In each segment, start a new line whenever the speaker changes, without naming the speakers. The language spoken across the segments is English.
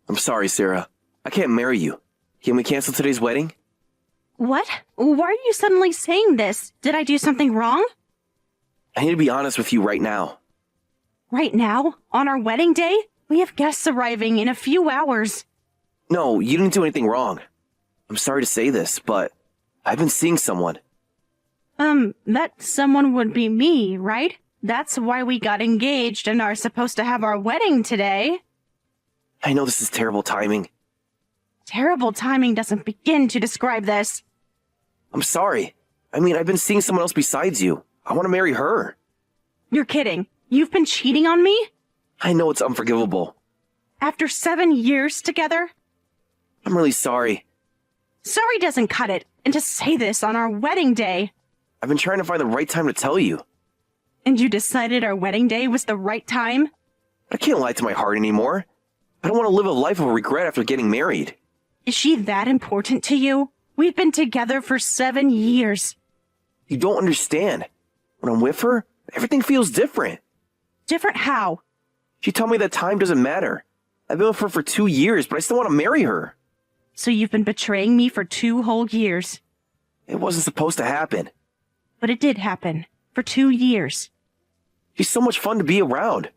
I'm sorry, Sarah. I can't marry you. Can we cancel today's wedding?
What? Why are you suddenly saying this? Did I do something wrong?
I need to be honest with you right now.
Right now? On our wedding day? We have guests arriving in a few hours.
No, you didn't do anything wrong. I'm sorry to say this, but I've been seeing someone.
That someone would be me, right? That's why we got engaged and are supposed to have our wedding today.
I know this is terrible timing.
Terrible timing doesn't begin to describe this.
I'm sorry. I've been seeing someone else besides you. I want to marry her.
You're kidding. You've been cheating on me?
I know it's unforgivable.
After 7 years together?
I'm really sorry.
Sorry doesn't cut it. And to say this on our wedding day.
I've been trying to find the right time to tell you.
And you decided our wedding day was the right time?
I can't lie to my heart anymore. I don't want to live a life of regret after getting married.
Is she that important to you? We've been together for 7 years.
You don't understand. When I'm with her, everything feels different.
Different how?
She told me that time doesn't matter. I've been with her for 2 years, but I still want to marry her.
So you've been betraying me for 2 whole years.
It wasn't supposed to happen.
But it did happen. For 2 years.
She's so much fun to be around.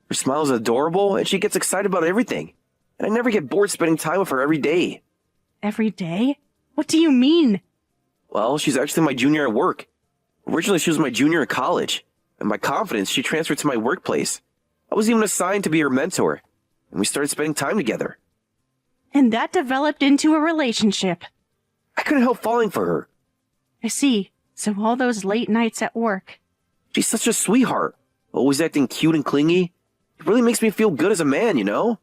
Her smile is adorable, and she gets excited about everything. And I never get bored spending time with her every day.
Every day? What do you mean?
Well, she's actually my junior at work. Originally, she was my junior in college. And by confidence, she transferred to my workplace. I was even assigned to be her mentor. And we started spending time together.
And that developed into a relationship.
I couldn't help falling for her.
I see. So all those late nights at work.
She's such a sweetheart. Always acting cute and clingy. It really makes me feel good as a man, you know?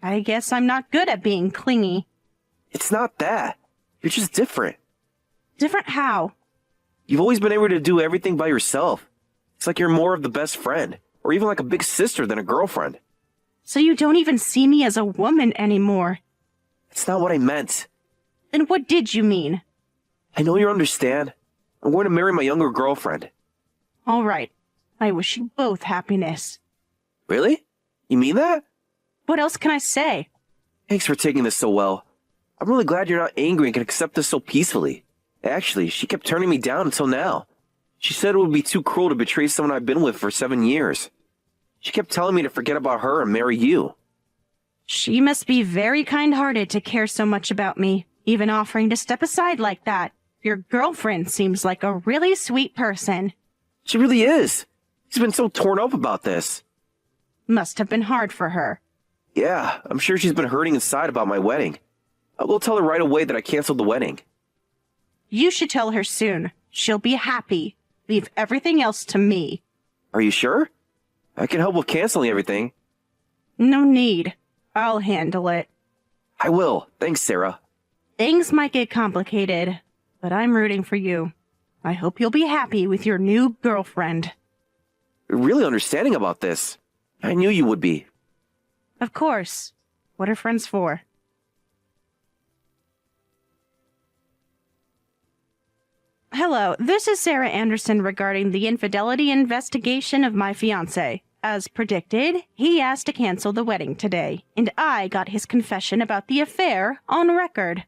I guess I'm not good at being clingy.
It's not that. You're just different.
Different how?
You've always been able to do everything by yourself. It's like you're more of the best friend, or even like a big sister than a girlfriend.
So you don't even see me as a woman anymore.
It's not what I meant.
Then what did you mean?
I know you understand. I'm going to marry my younger girlfriend.
All right. I wish you both happiness.
Really? You mean that?
What else can I say?
Thanks for taking this so well. I'm really glad you're not angry and can accept this so peacefully. Actually, she kept turning me down until now. She said it would be too cruel to betray someone I've been with for 7 years. She kept telling me to forget about her and marry you.
She must be very kind-hearted to care so much about me, even offering to step aside like that. Your girlfriend seems like a really sweet person.
She really is. She's been so torn up about this.
Must have been hard for her.
Yeah, I'm sure she's been hurting inside about my wedding. I'll go tell her right away that I canceled the wedding.
You should tell her soon. She'll be happy. Leave everything else to me.
Are you sure? I can help with canceling everything.
No need. I'll handle it.
I will. Thanks, Sarah.
Things might get complicated, but I'm rooting for you. I hope you'll be happy with your new girlfriend.
You're really understanding about this. I knew you would be.
Of course. What are friends for? Hello, this is Sarah Anderson regarding the infidelity investigation of my fiancé. As predicted, he asked to cancel the wedding today, and I got his confession about the affair on record.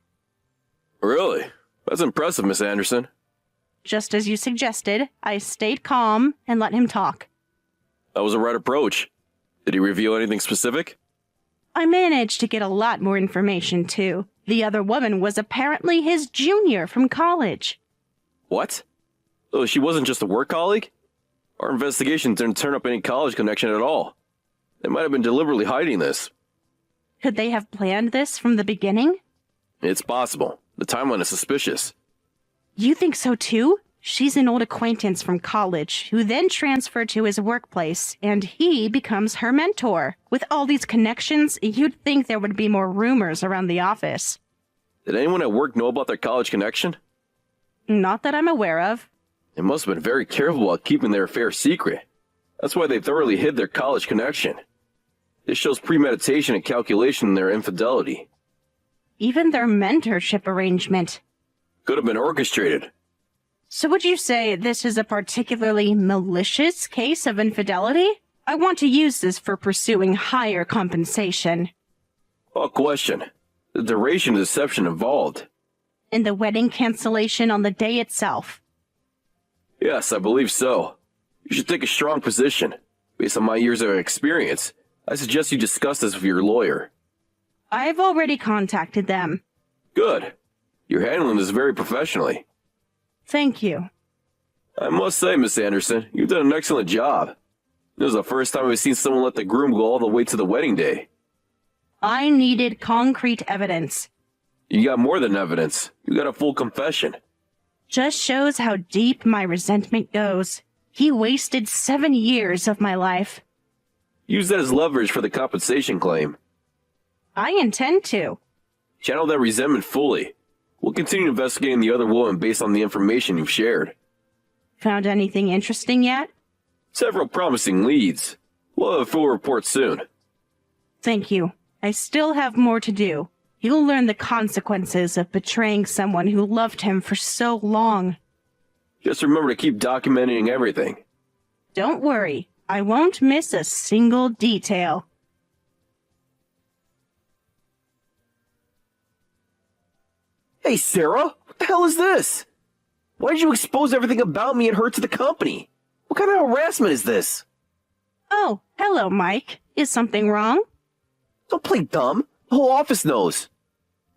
Really? That's impressive, Miss Anderson.
Just as you suggested, I stayed calm and let him talk.
That was a right approach. Did he reveal anything specific?
I managed to get a lot more information, too. The other woman was apparently his junior from college.
What? So she wasn't just a work colleague? Our investigation didn't turn up any college connection at all. They might have been deliberately hiding this.
Could they have planned this from the beginning?
It's possible. The timeline is suspicious.
You think so too? She's an old acquaintance from college who then transferred to his workplace, and he becomes her mentor. With all these connections, you'd think there would be more rumors around the office.
Did anyone at work know about their college connection?
Not that I'm aware of.
They must have been very careful about keeping their affair secret. That's why they thoroughly hid their college connection. This shows premeditation and calculation in their infidelity.
Even their mentorship arrangement.
Could have been orchestrated.
So would you say this is a particularly malicious case of infidelity? I want to use this for pursuing higher compensation.
A question. The duration of deception involved.
And the wedding cancellation on the day itself.
Yes, I believe so. You should take a strong position. Based on my years of experience, I suggest you discuss this with your lawyer.
I've already contacted them.
Good. You're handling this very professionally.
Thank you.
I must say, Miss Anderson, you've done an excellent job. This is the first time I've seen someone let the groom go all the way to the wedding day.
I needed concrete evidence.
You got more than evidence. You got a full confession.
Just shows how deep my resentment goes. He wasted 7 years of my life.
Use that as leverage for the compensation claim.
I intend to.
Channel that resentment fully. We'll continue investigating the other woman based on the information you've shared.
Found anything interesting yet?
Several promising leads. We'll have a full report soon.
Thank you. I still have more to do. He'll learn the consequences of betraying someone who loved him for so long.
Just remember to keep documenting everything.
Don't worry. I won't miss a single detail.
Hey, Sarah, what the hell is this? Why did you expose everything about me and her to the company? What kind of harassment is this?
Oh, hello, Mike. Is something wrong?
Don't play dumb. The whole office knows.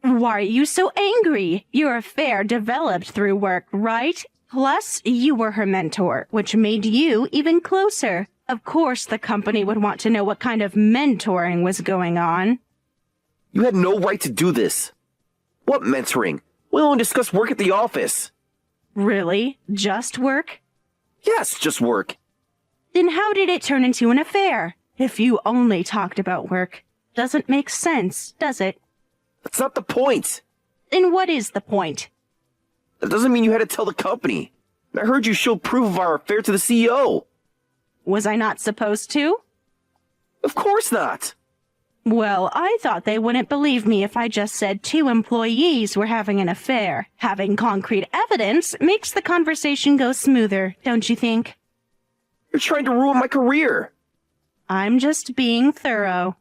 Why are you so angry? Your affair developed through work, right? Plus, you were her mentor, which made you even closer. Of course, the company would want to know what kind of mentoring was going on.
You had no right to do this. What mentoring? We only discuss work at the office.
Really? Just work?
Yes, just work.
Then how did it turn into an affair? If you only talked about work. Doesn't make sense, does it?
That's not the point.
Then what is the point?
That doesn't mean you had to tell the company. I heard you showed proof of our affair to the CEO.
Was I not supposed to?
Of course not.
Well, I thought they wouldn't believe me if I just said 2 employees were having an affair. Having concrete evidence makes the conversation go smoother, don't you think?
You're trying to ruin my career.
I'm just being thorough.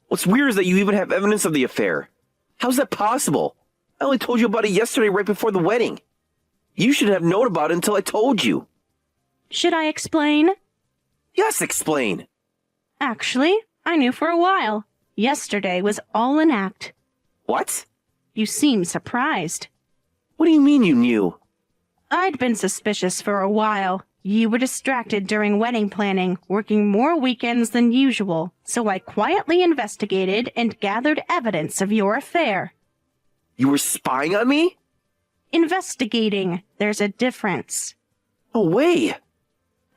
What's weird is that you even have evidence of the affair. How's that possible? I only told you about it yesterday right before the wedding. You should have known about it until I told you.
Should I explain?
Yes, explain.
Actually, I knew for a while. Yesterday was all an act.
What?
You seem surprised.
What do you mean you knew?
I'd been suspicious for a while. You were distracted during wedding planning, working more weekends than usual, so I quietly investigated and gathered evidence of your affair.
You were spying on me?
Investigating. There's a difference.
No way.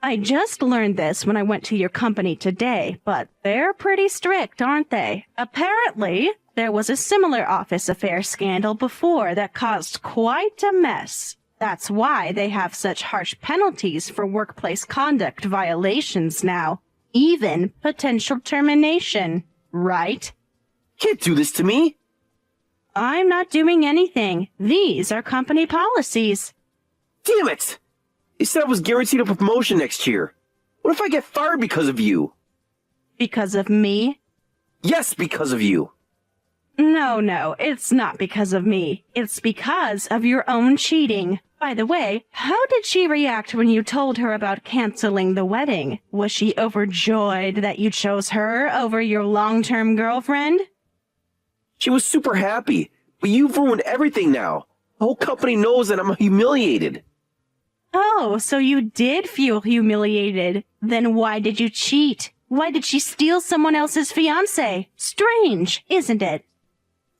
I just learned this when I went to your company today, but they're pretty strict, aren't they? Apparently, there was a similar office affair scandal before that caused quite a mess. That's why they have such harsh penalties for workplace conduct violations now. Even potential termination, right?
Can't do this to me.
I'm not doing anything. These are company policies.
Damn it! You said I was guaranteed a promotion next year. What if I get fired because of you?
Because of me?
Yes, because of you.
No, it's not because of me. It's because of your own cheating. By the way, how did she react when you told her about canceling the wedding? Was she overjoyed that you chose her over your long-term girlfriend?
She was super happy, but you've ruined everything now. The whole company knows that I'm humiliated.
Oh, so you did feel humiliated. Then why did you cheat? Why did she steal someone else's fiancé? Strange, isn't it?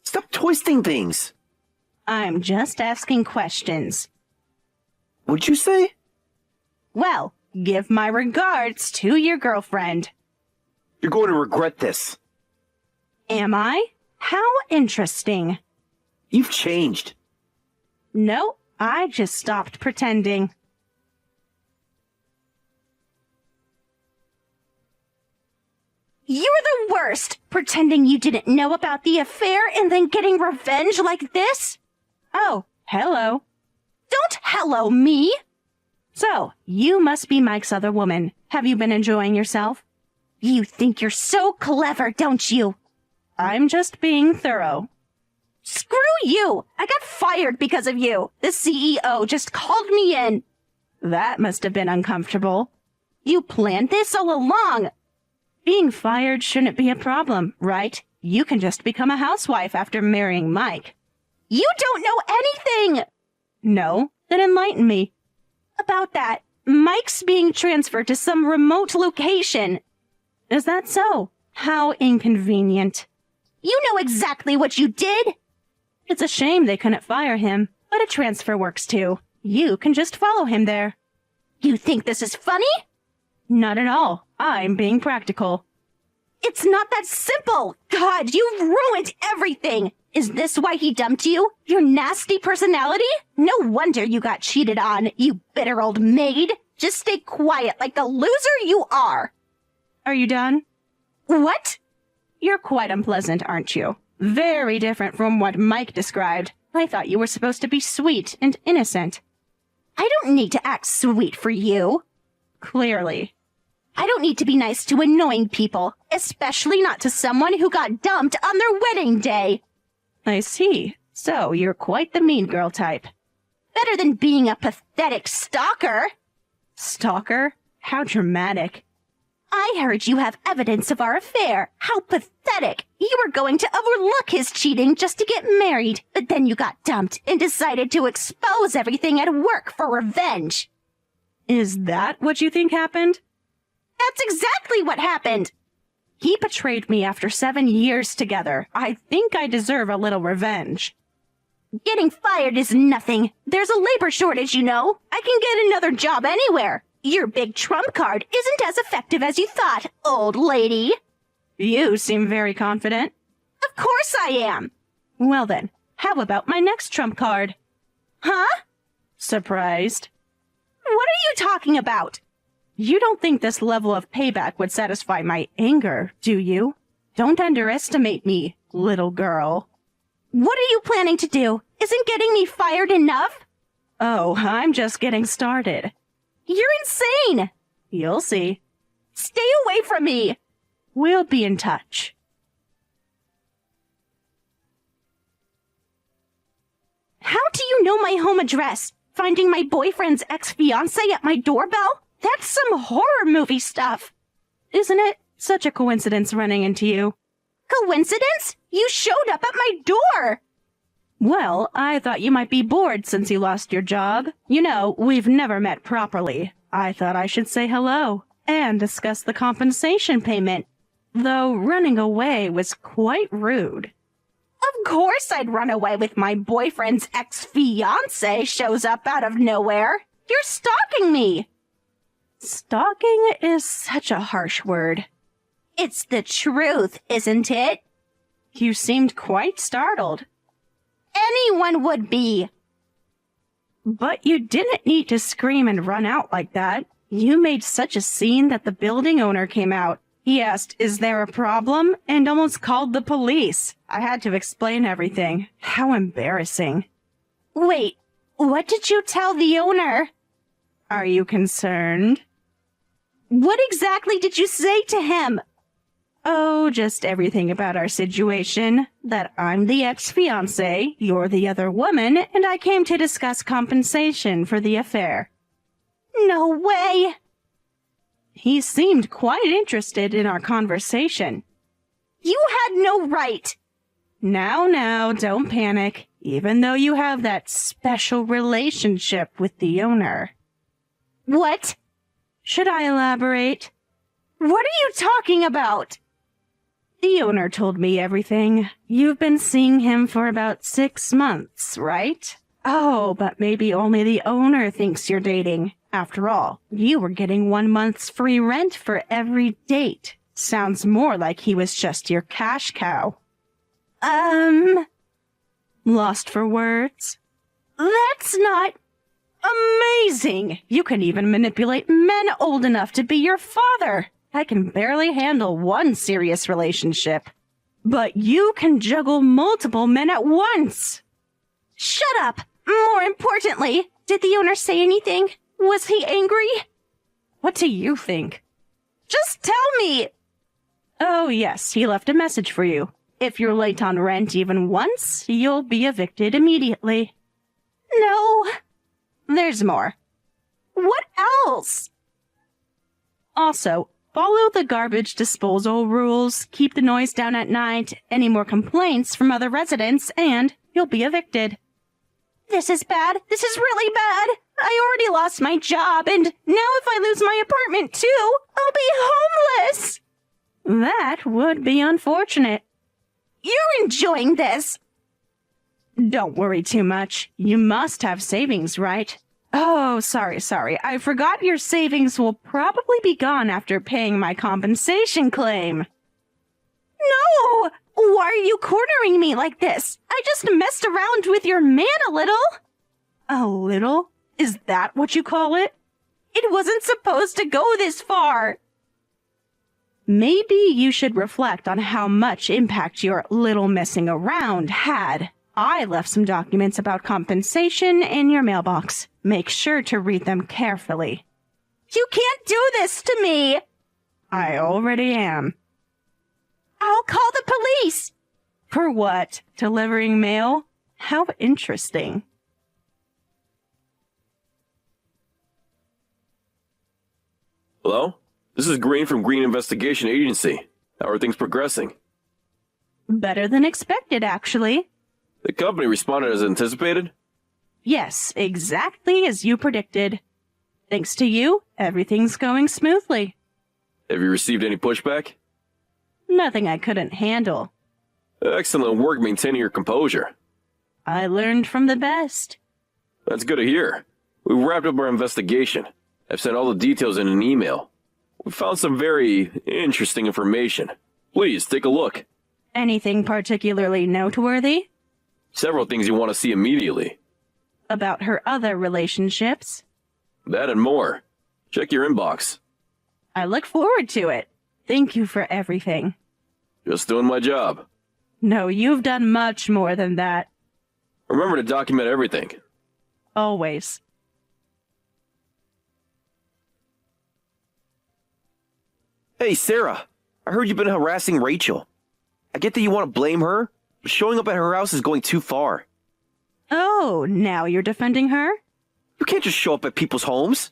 Stop twisting things.
I'm just asking questions.
What'd you say?
Well, give my regards to your girlfriend.
You're going to regret this.
Am I? How interesting.
You've changed.
No, I just stopped pretending. You're the worst! Pretending you didn't know about the affair and then getting revenge like this? Oh, hello. Don't hello me! So, you must be Mike's other woman. Have you been enjoying yourself? You think you're so clever, don't you? I'm just being thorough. Screw you! I got fired because of you. The CEO just called me in. That must have been uncomfortable. You planned this all along. Being fired shouldn't be a problem, right? You can just become a housewife after marrying Mike. You don't know anything! No? Then enlighten me. About that, Mike's being transferred to some remote location. Is that so? How inconvenient. You know exactly what you did! It's a shame they couldn't fire him, but a transfer works too. You can just follow him there. You think this is funny? Not at all. I'm being practical. It's not that simple! God, you've ruined everything! Is this why he dumped you? Your nasty personality? No wonder you got cheated on, you bitter old maid! Just stay quiet like the loser you are! Are you done? What? You're quite unpleasant, aren't you? Very different from what Mike described. I thought you were supposed to be sweet and innocent. I don't need to act sweet for you. Clearly. I don't need to be nice to annoying people, especially not to someone who got dumped on their wedding day. I see. So you're quite the mean girl type. Better than being a pathetic stalker. Stalker? How dramatic. I heard you have evidence of our affair. How pathetic. You were going to overlook his cheating just to get married, but then you got dumped and decided to expose everything at work for revenge. Is that what you think happened? That's exactly what happened. He betrayed me after 7 years together. I think I deserve a little revenge. Getting fired is nothing. There's a labor shortage, you know. I can get another job anywhere. Your big trump card isn't as effective as you thought, old lady. You seem very confident. Of course I am. Well then, how about my next trump card? Huh? Surprised. What are you talking about? You don't think this level of payback would satisfy my anger, do you? Don't underestimate me, little girl. What are you planning to do? Isn't getting me fired enough? Oh, I'm just getting started. You're insane! You'll see. Stay away from me! We'll be in touch. How do you know my home address? Finding my boyfriend's ex-fiancé at my doorbell? That's some horror movie stuff. Isn't it? Such a coincidence running into you. Coincidence? You showed up at my door! Well, I thought you might be bored since you lost your job. You know, we've never met properly. I thought I should say hello and discuss the compensation payment. Though running away was quite rude. Of course I'd run away with my boyfriend's ex-fiancé shows up out of nowhere. You're stalking me. Stalking is such a harsh word. It's the truth, isn't it? You seemed quite startled. Anyone would be. But you didn't need to scream and run out like that. You made such a scene that the building owner came out. He asked, "Is there a problem?" and almost called the police. I had to explain everything. How embarrassing. Wait, what did you tell the owner? Are you concerned? What exactly did you say to him? Oh, just everything about our situation. That I'm the ex-fiancé, you're the other woman, and I came to discuss compensation for the affair. No way! He seemed quite interested in our conversation. You had no right! Now, don't panic, even though you have that special relationship with the owner. What? Should I elaborate? What are you talking about? The owner told me everything. You've been seeing him for about 6 months, right? Oh, but maybe only the owner thinks you're dating. After all, you were getting 1 month's free rent for every date. Sounds more like he was just your cash cow. Lost for words? That's not... amazing! You can even manipulate men old enough to be your father. I can barely handle one serious relationship. But you can juggle multiple men at once! Shut up! More importantly, did the owner say anything? Was he angry? What do you think? Just tell me! Oh yes, he left a message for you. If you're late on rent even once, you'll be evicted immediately. No, there's more. What else? Also, follow the garbage disposal rules, keep the noise down at night, any more complaints from other residents, and you'll be evicted. This is bad. This is really bad. I already lost my job, and now if I lose my apartment too, I'll be homeless. That would be unfortunate. You're enjoying this. Don't worry too much. You must have savings, right? Oh, sorry. I forgot your savings will probably be gone after paying my compensation claim. No! Why are you cornering me like this? I just messed around with your man a little. A little? Is that what you call it? It wasn't supposed to go this far. Maybe you should reflect on how much impact your little messing around had. I left some documents about compensation in your mailbox. Make sure to read them carefully. You can't do this to me! I already am. I'll call the police! For what? Delivering mail? How interesting.
Hello? This is Green from Green Investigation Agency. How are things progressing?
Better than expected, actually.
The company responded as anticipated?
Yes, exactly as you predicted. Thanks to you, everything's going smoothly.
Have you received any pushback?
Nothing I couldn't handle.
Excellent work maintaining your composure.
I learned from the best.
That's good to hear. We've wrapped up our investigation. I've sent all the details in an email. We found some very interesting information. Please, take a look.
Anything particularly noteworthy?
Several things you want to see immediately.
About her other relationships?
That and more. Check your inbox.
I look forward to it. Thank you for everything.
Just doing my job.
No, you've done much more than that.
Remember to document everything.
Always.
Hey, Sarah. I heard you've been harassing Rachel. I get that you want to blame her, but showing up at her house is going too far.
Oh, now you're defending her?
You can't just show up at people's homes.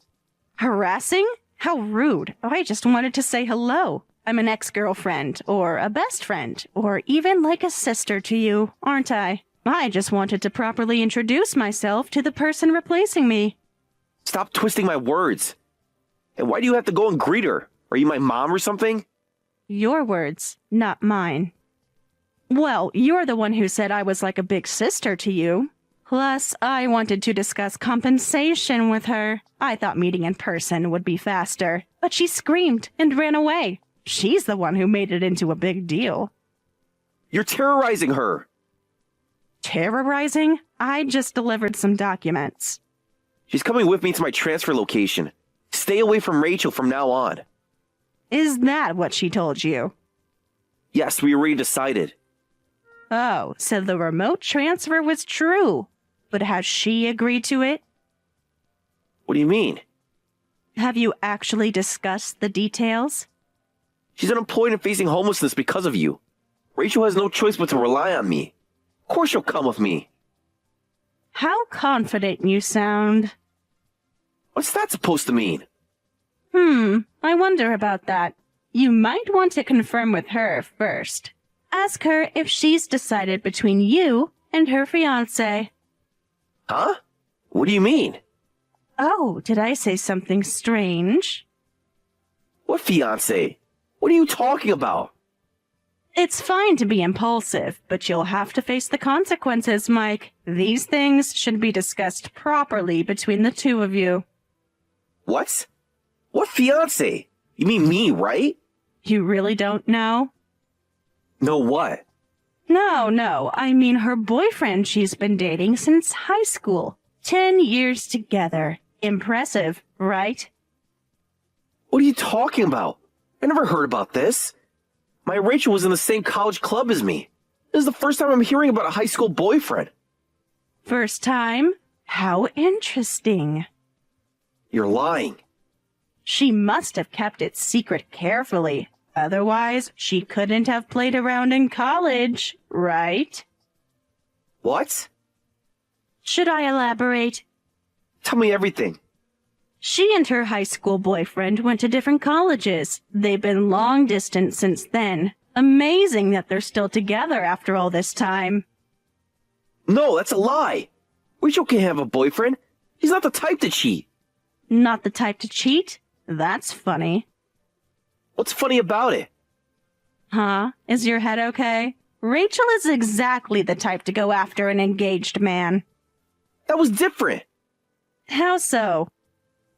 Harassing? How rude. I just wanted to say hello. I'm an ex-girlfriend, or a best friend, or even like a sister to you, aren't I? I just wanted to properly introduce myself to the person replacing me.
Stop twisting my words. And why do you have to go and greet her? Are you my mom or something?
Your words, not mine. Well, you're the one who said I was like a big sister to you. Plus, I wanted to discuss compensation with her. I thought meeting in person would be faster, but she screamed and ran away. She's the one who made it into a big deal.
You're terrorizing her.
Terrorizing? I just delivered some documents.
She's coming with me to my transfer location. Stay away from Rachel from now on.
Is that what she told you?
Yes, we already decided.
Oh, so the remote transfer was true. But has she agreed to it?
What do you mean?
Have you actually discussed the details?
She's unemployed and facing homelessness because of you. Rachel has no choice but to rely on me. Of course she'll come with me.
How confident you sound.
What's that supposed to mean?
I wonder about that. You might want to confirm with her first. Ask her if she's decided between you and her fiancé.
Huh? What do you mean?
Oh, did I say something strange?
What fiancé? What are you talking about?
It's fine to be impulsive, but you'll have to face the consequences, Mike. These things should be discussed properly between the two of you.
What? What fiancé? You mean me, right?
You really don't know?
No what?
No, I mean her boyfriend she's been dating since high school. 10 years together. Impressive, right?
What are you talking about? I never heard about this. My Rachel was in the same college club as me. This is the first time I'm hearing about a high school boyfriend.
First time? How interesting.
You're lying.
She must have kept it secret carefully. Otherwise, she couldn't have played around in college, right?
What?
Should I elaborate?
Tell me everything.
She and her high school boyfriend went to different colleges. They've been long distance since then. Amazing that they're still together after all this time.
No, that's a lie. Rachel can't have a boyfriend. He's not the type to cheat.
Not the type to cheat? That's funny.
What's funny about it?
Huh? Is your head okay? Rachel is exactly the type to go after an engaged man.
That was different.
How so?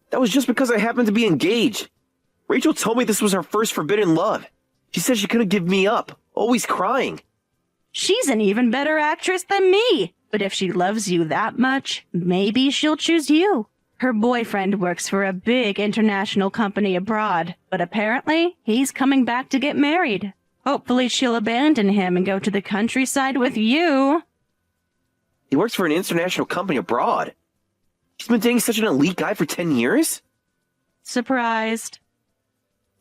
That was just because I happened to be engaged. Rachel told me this was her first forbidden love. She said she couldn't give me up, always crying.
She's an even better actress than me. But if she loves you that much, maybe she'll choose you. Her boyfriend works for a big international company abroad, but apparently he's coming back to get married. Hopefully she'll abandon him and go to the countryside with you.
He works for an international company abroad. She's been dating such an elite guy for 10 years?
Surprised.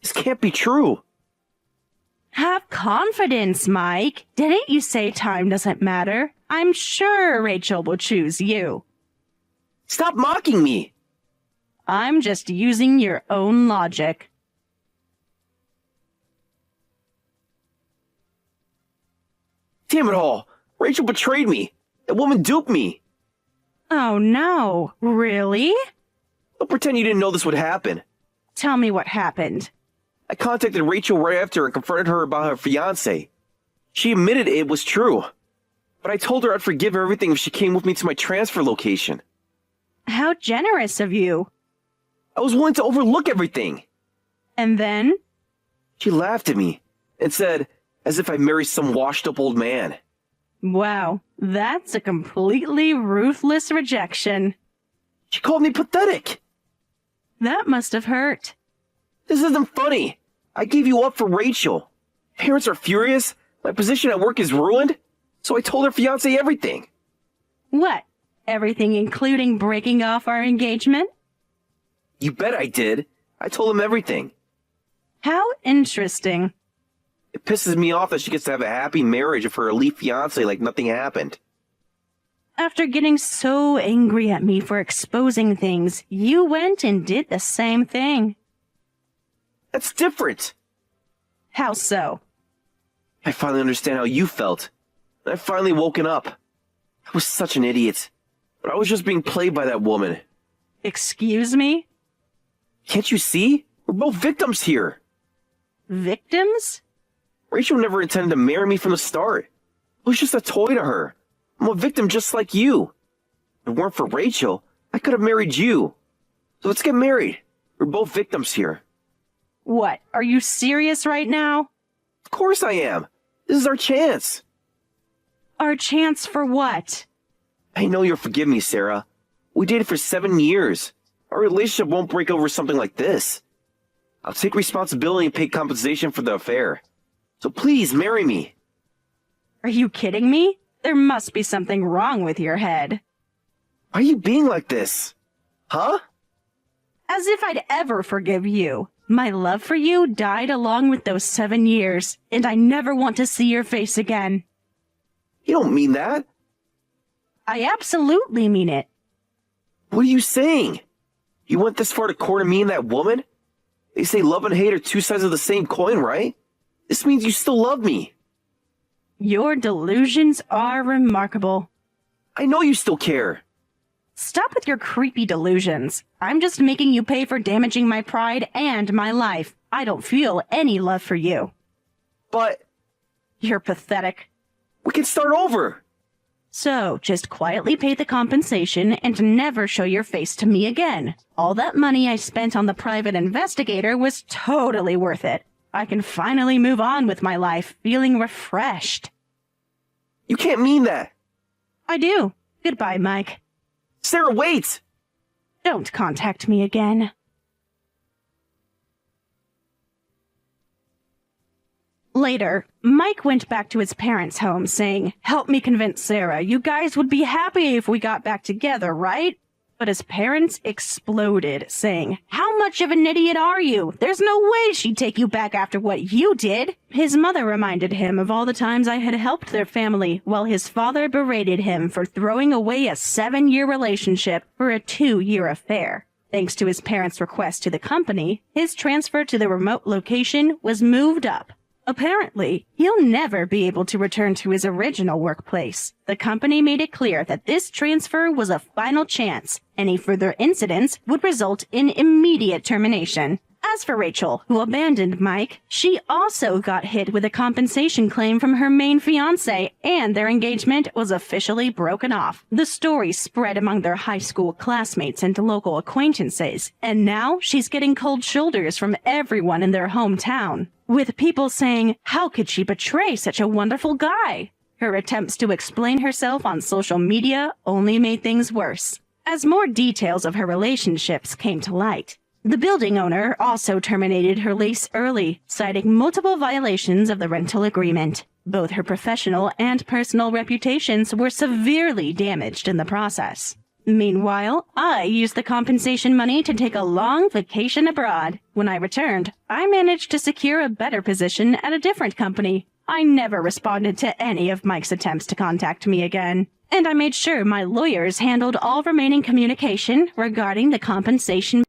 This can't be true.
Have confidence, Mike. Didn't you say time doesn't matter? I'm sure Rachel will choose you.
Stop mocking me.
I'm just using your own logic.
Damn it all. Rachel betrayed me. That woman duped me.
Oh no, really?
Don't pretend you didn't know this would happen.
Tell me what happened.
I contacted Rachel right after and confronted her about her fiancé. She admitted it was true. But I told her I'd forgive her everything if she came with me to my transfer location.
How generous of you.
I was willing to overlook everything.
And then?
She laughed at me and said, as if I married some washed-up old man.
Wow, that's a completely ruthless rejection.
She called me pathetic.
That must have hurt.
This isn't funny. I gave you up for Rachel. Parents are furious. My position at work is ruined. So I told her fiancé everything.
What? Everything including breaking off our engagement?
You bet I did. I told him everything.
How interesting.
It pisses me off that she gets to have a happy marriage of her elite fiancé like nothing happened.
After getting so angry at me for exposing things, you went and did the same thing.
That's different.
How so?
I finally understand how you felt. I've finally woken up. I was such an idiot. But I was just being played by that woman.
Excuse me?
Can't you see? We're both victims here.
Victims?
Rachel never intended to marry me from the start. I was just a toy to her. I'm a victim just like you. If it weren't for Rachel, I could have married you. So let's get married. We're both victims here.
What, are you serious right now?
Of course I am. This is our chance.
Our chance for what?
I know you'll forgive me, Sarah. We dated for 7 years. Our relationship won't break over something like this. I'll take responsibility and pay compensation for the affair. So please marry me.
Are you kidding me? There must be something wrong with your head.
Why are you being like this? Huh?
As if I'd ever forgive you. My love for you died along with those 7 years, and I never want to see your face again.
You don't mean that.
I absolutely mean it.
What are you saying? You went this far to corner me and that woman? They say love and hate are two sides of the same coin, right? This means you still love me.
Your delusions are remarkable.
I know you still care.
Stop with your creepy delusions. I'm just making you pay for damaging my pride and my life. I don't feel any love for you.
But
You're pathetic.
we can start over.
So, just quietly pay the compensation and never show your face to me again. All that money I spent on the private investigator was totally worth it. I can finally move on with my life, feeling refreshed.
You can't mean that.
I do. Goodbye, Mike.
Sarah, wait!
Don't contact me again. Later, Mike went back to his parents' home saying, "Help me convince Sarah. You guys would be happy if we got back together, right?" But his parents exploded, saying, "How much of an idiot are you? There's no way she'd take you back after what you did." His mother reminded him of all the times I had helped their family, while his father berated him for throwing away a 7-year relationship for a 2-year affair. Thanks to his parents' request to the company, his transfer to the remote location was moved up. Apparently, he'll never be able to return to his original workplace. The company made it clear that this transfer was a final chance. Any further incidents would result in immediate termination. As for Rachel, who abandoned Mike, she also got hit with a compensation claim from her main fiancé, and their engagement was officially broken off. The story spread among their high school classmates and local acquaintances, and now she's getting cold shoulders from everyone in their hometown, with people saying, "How could she betray such a wonderful guy?" Her attempts to explain herself on social media only made things worse. As more details of her relationships came to light, the building owner also terminated her lease early, citing multiple violations of the rental agreement. Both her professional and personal reputations were severely damaged in the process. Meanwhile, I used the compensation money to take a long vacation abroad. When I returned, I managed to secure a better position at a different company. I never responded to any of Mike's attempts to contact me again, and I made sure my lawyers handled all remaining communication regarding the compensation